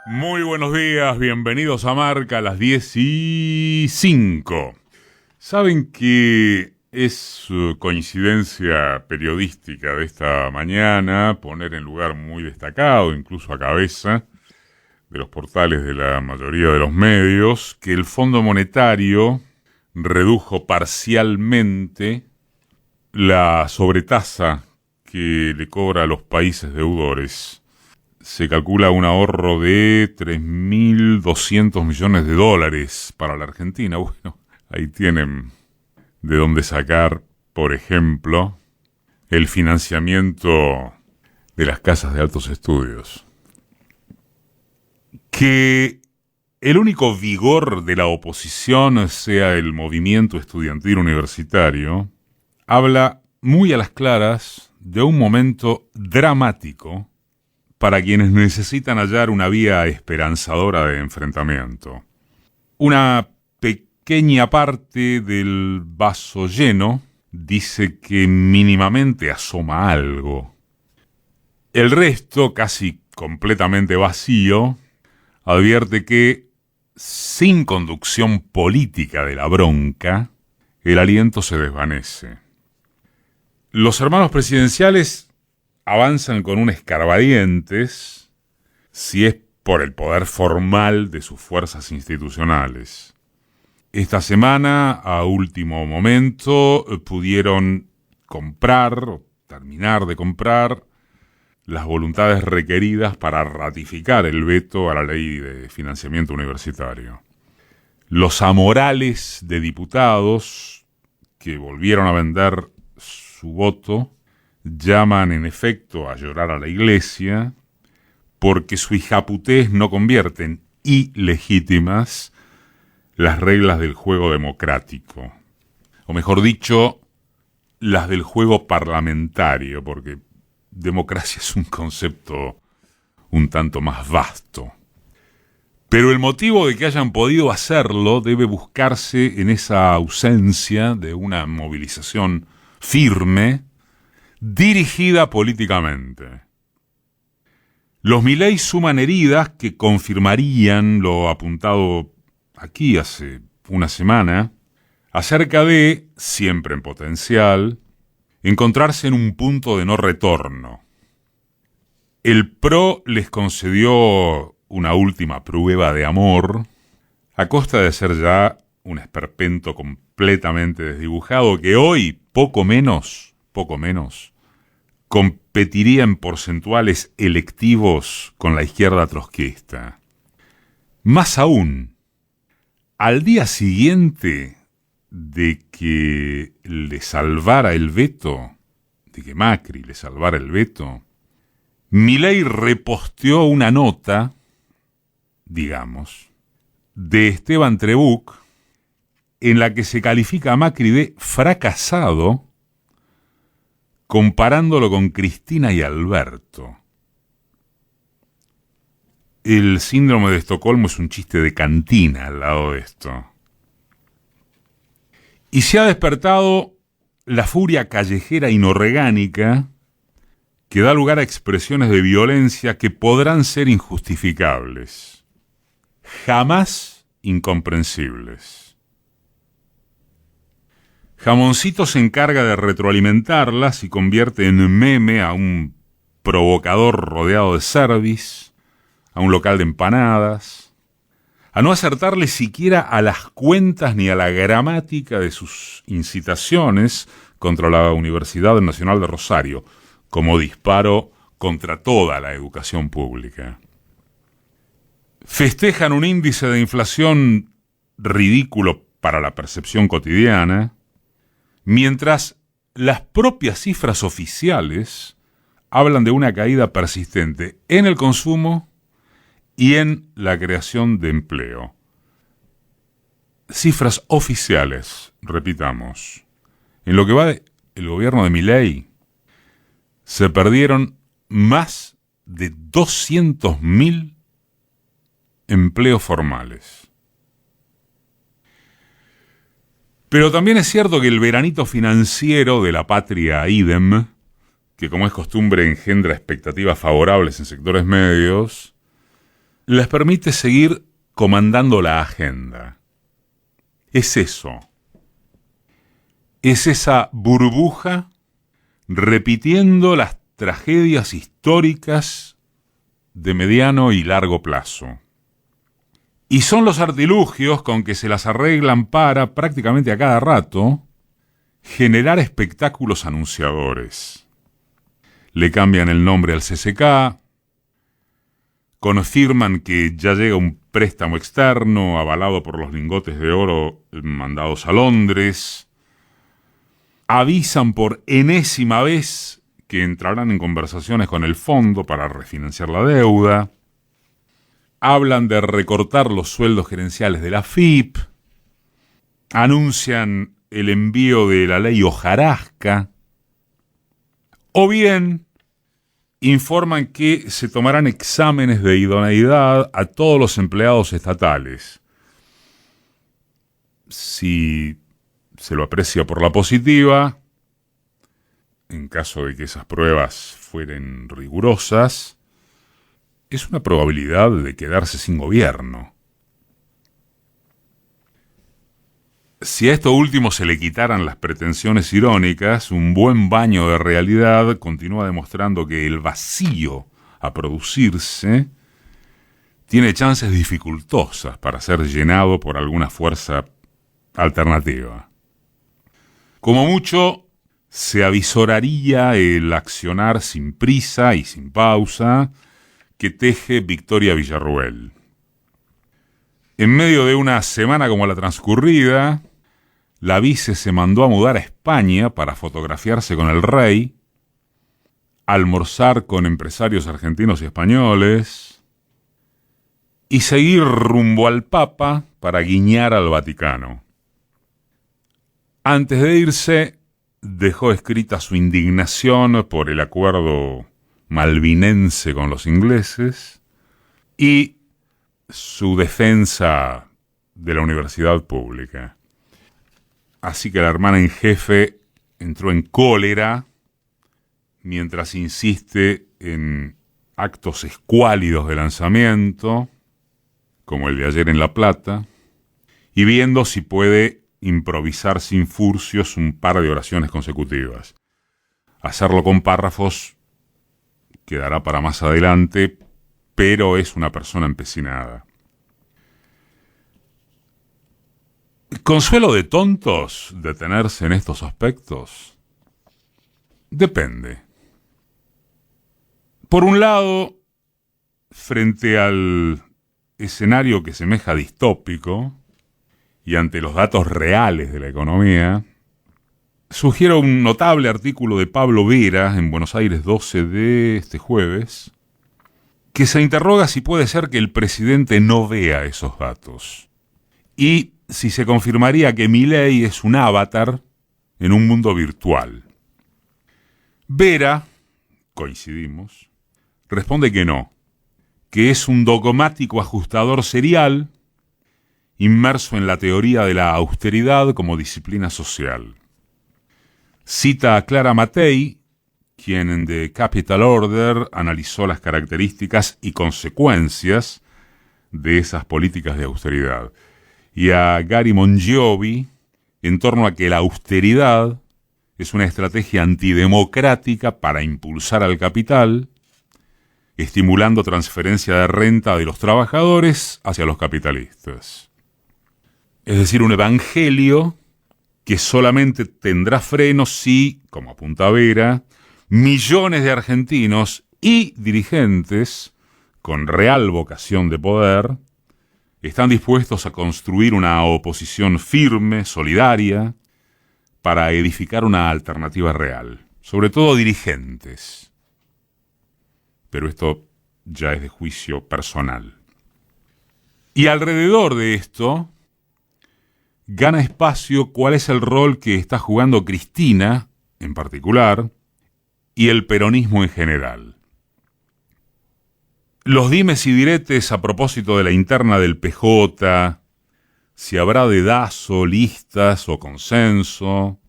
Muy buenos días, bienvenidos a Marca a las 10:05. Saben que es coincidencia periodística de esta mañana poner en lugar muy destacado, incluso a cabeza de los portales de la mayoría de los medios, que el Fondo Monetario redujo parcialmente la sobretasa que le cobra a los países deudores. Se calcula un ahorro de 3.200 millones de dólares para la Argentina. Bueno, ahí tienen de dónde sacar, por ejemplo, el financiamiento de las casas de altos estudios. Que el único vigor de la oposición sea el movimiento estudiantil universitario habla muy a las claras de un momento dramático para quienes necesitan hallar una vía esperanzadora de enfrentamiento. Una pequeña parte del vaso lleno dice que mínimamente asoma algo. El resto, casi completamente vacío, advierte que, sin conducción política de la bronca, el aliento se desvanece. Los hermanos presidenciales avanzan con un escarbadientes, si es por el poder formal de sus fuerzas institucionales. Esta semana, a último momento, pudieron comprar o terminar de comprar las voluntades requeridas para ratificar el veto a la ley de financiamiento universitario. Los amorales de diputados que volvieron a vender su voto llaman en efecto a llorar a la iglesia porque su hijaputés no convierte en ilegítimas las reglas del juego democrático. O mejor dicho, las del juego parlamentario, porque democracia es un concepto un tanto más vasto. Pero el motivo de que hayan podido hacerlo debe buscarse en esa ausencia de una movilización firme dirigida políticamente. Los Milei suman heridas que confirmarían lo apuntado aquí hace una semana acerca de, siempre en potencial, encontrarse en un punto de no retorno. El PRO les concedió una última prueba de amor a costa de ser ya un esperpento completamente desdibujado que hoy, poco menos, competiría en porcentuales electivos con la izquierda trotskista. Más aún, al día siguiente de que le salvara el veto, de que Macri le salvara el veto, Milei reposteó una nota, digamos, de Esteban Trebuch, en la que se califica a Macri de fracasado, comparándolo con Cristina y Alberto. El síndrome de Estocolmo es un chiste de cantina al lado de esto. Y se ha despertado la furia callejera inorgánica que da lugar a expresiones de violencia que podrán ser injustificables, jamás incomprensibles. Jamoncito se encarga de retroalimentarlas y convierte en meme a un provocador rodeado de cervis, a un local de empanadas, a no acertarle siquiera a las cuentas ni a la gramática de sus incitaciones contra la Universidad Nacional de Rosario, como disparo contra toda la educación pública. Festejan un índice de inflación ridículo para la percepción cotidiana, mientras las propias cifras oficiales hablan de una caída persistente en el consumo y en la creación de empleo. Cifras oficiales, repitamos. En lo que va del gobierno de Milei, se perdieron más de 200.000 empleos formales. Pero también es cierto que el veranito financiero de la patria idem, que como es costumbre engendra expectativas favorables en sectores medios, les permite seguir comandando la agenda. Es eso. Es esa burbuja repitiendo las tragedias históricas de mediano y largo plazo. Y son los artilugios con que se las arreglan para, prácticamente a cada rato, generar espectáculos anunciadores. Le cambian el nombre al CCK, confirman que ya llega un préstamo externo avalado por los lingotes de oro mandados a Londres, avisan por enésima vez que entrarán en conversaciones con el fondo para refinanciar la deuda, hablan de recortar los sueldos gerenciales de la FIP, anuncian el envío de la ley hojarasca, o bien informan que se tomarán exámenes de idoneidad a todos los empleados estatales. Si se lo aprecia por la positiva, en caso de que esas pruebas fueren rigurosas, es una probabilidad de quedarse sin gobierno. Si a esto último se le quitaran las pretensiones irónicas, un buen baño de realidad continúa demostrando que el vacío a producirse tiene chances dificultosas para ser llenado por alguna fuerza alternativa. Como mucho, se avisoraría el accionar sin prisa y sin pausa que teje Victoria Villarruel. En medio de una semana como la transcurrida, la vice se mandó a mudar a España para fotografiarse con el rey, almorzar con empresarios argentinos y españoles y seguir rumbo al Papa para guiñar al Vaticano. Antes de irse, dejó escrita su indignación por el acuerdo malvinense con los ingleses y su defensa de la universidad pública. Así que la hermana en jefe entró en cólera mientras insiste en actos escuálidos de lanzamiento, como el de ayer en La Plata, y viendo si puede improvisar sin furcios un par de oraciones consecutivas. Hacerlo con párrafos quedará para más adelante, pero es una persona empecinada. ¿Consuelo de tontos detenerse en estos aspectos? Depende. Por un lado, frente al escenario que semeja distópico y ante los datos reales de la economía, sugiero un notable artículo de Pablo Vera en Buenos Aires 12 de este jueves, que se interroga si puede ser que el presidente no vea esos datos y si se confirmaría que Milei es un avatar en un mundo virtual. Vera, coincidimos, responde que no, que es un dogmático ajustador serial inmerso en la teoría de la austeridad como disciplina social. Cita a Clara Mattei, quien en The Capital Order analizó las características y consecuencias de esas políticas de austeridad, y a Gary Mongiovi en torno a que la austeridad es una estrategia antidemocrática para impulsar al capital, estimulando transferencia de renta de los trabajadores hacia los capitalistas. Es decir, un evangelio que solamente tendrá freno si, como apunta Vera, millones de argentinos y dirigentes con real vocación de poder están dispuestos a construir una oposición firme, solidaria, para edificar una alternativa real, sobre todo dirigentes. Pero esto ya es de juicio personal. Y alrededor de esto gana espacio cuál es el rol que está jugando Cristina, en particular, y el peronismo en general. Los dimes y diretes a propósito de la interna del PJ, si habrá dedazo, listas o consenso,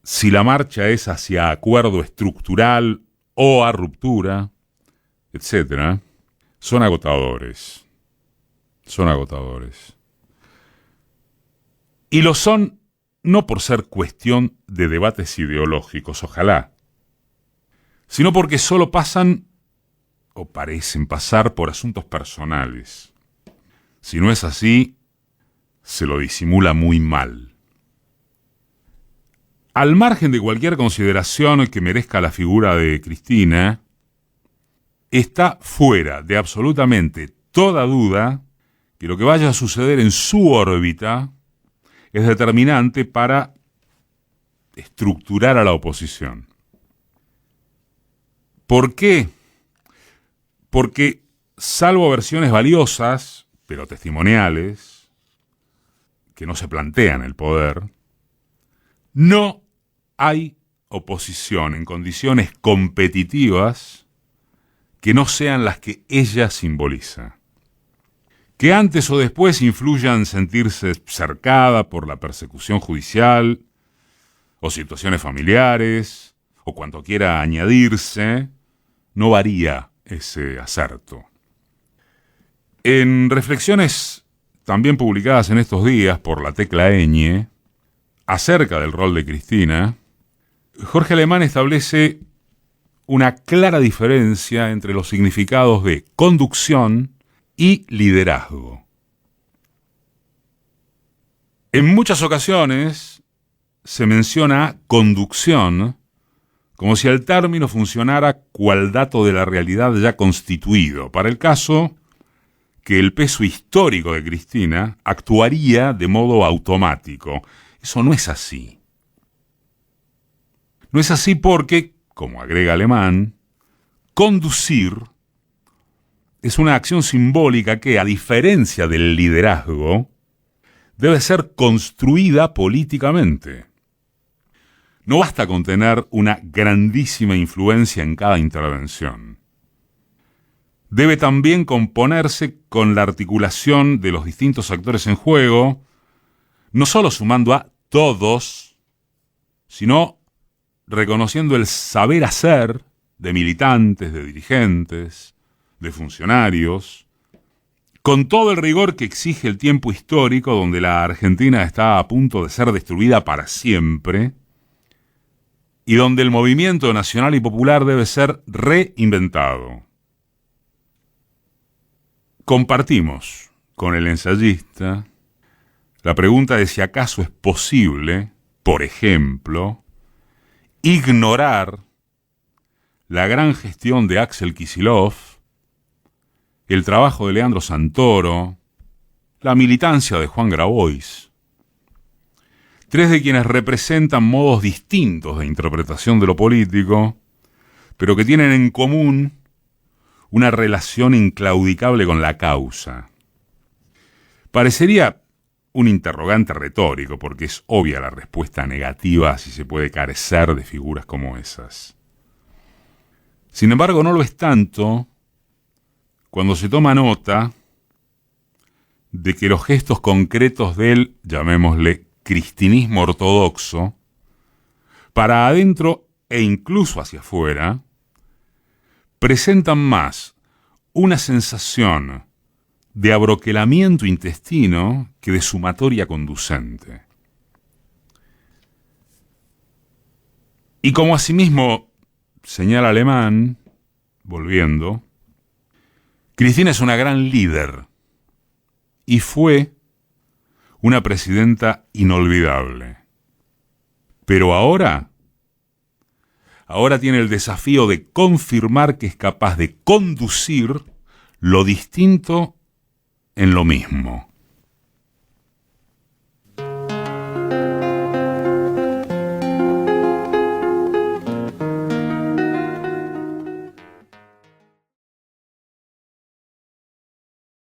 si la marcha es hacia acuerdo estructural o a ruptura, etc., son agotadores. Son agotadores. Y lo son no por ser cuestión de debates ideológicos, ojalá, sino porque solo pasan o parecen pasar por asuntos personales. Si no es así, se lo disimula muy mal. Al margen de cualquier consideración que merezca la figura de Cristina, está fuera de absolutamente toda duda que lo que vaya a suceder en su órbita es determinante para estructurar a la oposición. ¿Por qué? Porque, salvo versiones valiosas, pero testimoniales, que no se plantean el poder, no hay oposición en condiciones competitivas que no sean las que ella simboliza. Que antes o después influyan sentirse cercada por la persecución judicial, o situaciones familiares, o cuanto quiera añadirse, no varía ese acerto. En reflexiones también publicadas en estos días por la Tecla Ñ, acerca del rol de Cristina, Jorge Alemán establece una clara diferencia entre los significados de conducción y liderazgo. En muchas ocasiones se menciona conducción como si el término funcionara cual dato de la realidad ya constituido, para el caso que el peso histórico de Cristina actuaría de modo automático. Eso no es así. No es así porque, como agrega Alemán, conducir es una acción simbólica que, a diferencia del liderazgo, debe ser construida políticamente. No basta con tener una grandísima influencia en cada intervención. Debe también componerse con la articulación de los distintos actores en juego, no solo sumando a todos, sino reconociendo el saber hacer de militantes, de dirigentes, de funcionarios, con todo el rigor que exige el tiempo histórico donde la Argentina está a punto de ser destruida para siempre y donde el movimiento nacional y popular debe ser reinventado. Compartimos con el ensayista la pregunta de si acaso es posible, por ejemplo, ignorar la gran gestión de Axel Kicillof, el trabajo de Leandro Santoro, la militancia de Juan Grabois, tres de quienes representan modos distintos de interpretación de lo político, pero que tienen en común una relación inclaudicable con la causa. Parecería un interrogante retórico, porque es obvia la respuesta negativa si se puede carecer de figuras como esas. Sin embargo, no lo es tanto cuando se toma nota de que los gestos concretos del, llamémosle, cristinismo ortodoxo, para adentro e incluso hacia afuera, presentan más una sensación de abroquelamiento intestino que de sumatoria conducente. Y como asimismo señala Alemán, volviendo, Cristina es una gran líder y fue una presidenta inolvidable. Pero ahora tiene el desafío de confirmar que es capaz de conducir lo distinto en lo mismo.